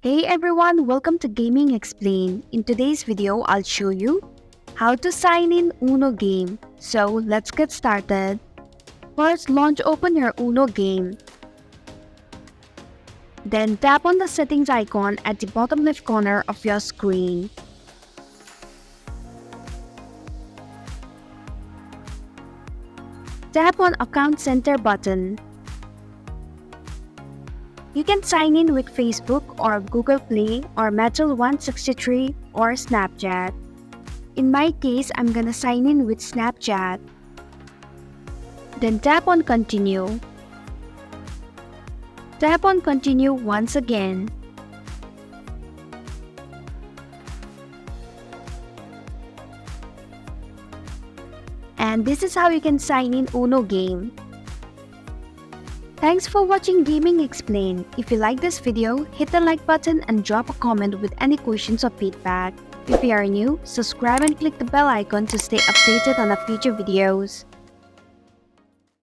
Hey everyone, welcome to Gaming Explain. In today's video, I'll show you how to sign in Uno game. So let's get started. First, launch open your Uno game. Then tap on the settings icon at the bottom left corner of your screen. Tap on Account Center button. You can sign in with Facebook or Google Play or Metal163 or Snapchat. In my case, I'm gonna sign in with Snapchat. Then tap on Continue. Tap on Continue once again. And this is how you can sign in Uno game. Thanks for watching Gaming Explain. If you like this video, hit the like button and drop a comment with any questions or feedback. If you are new, subscribe and click the bell icon to stay updated on our future videos.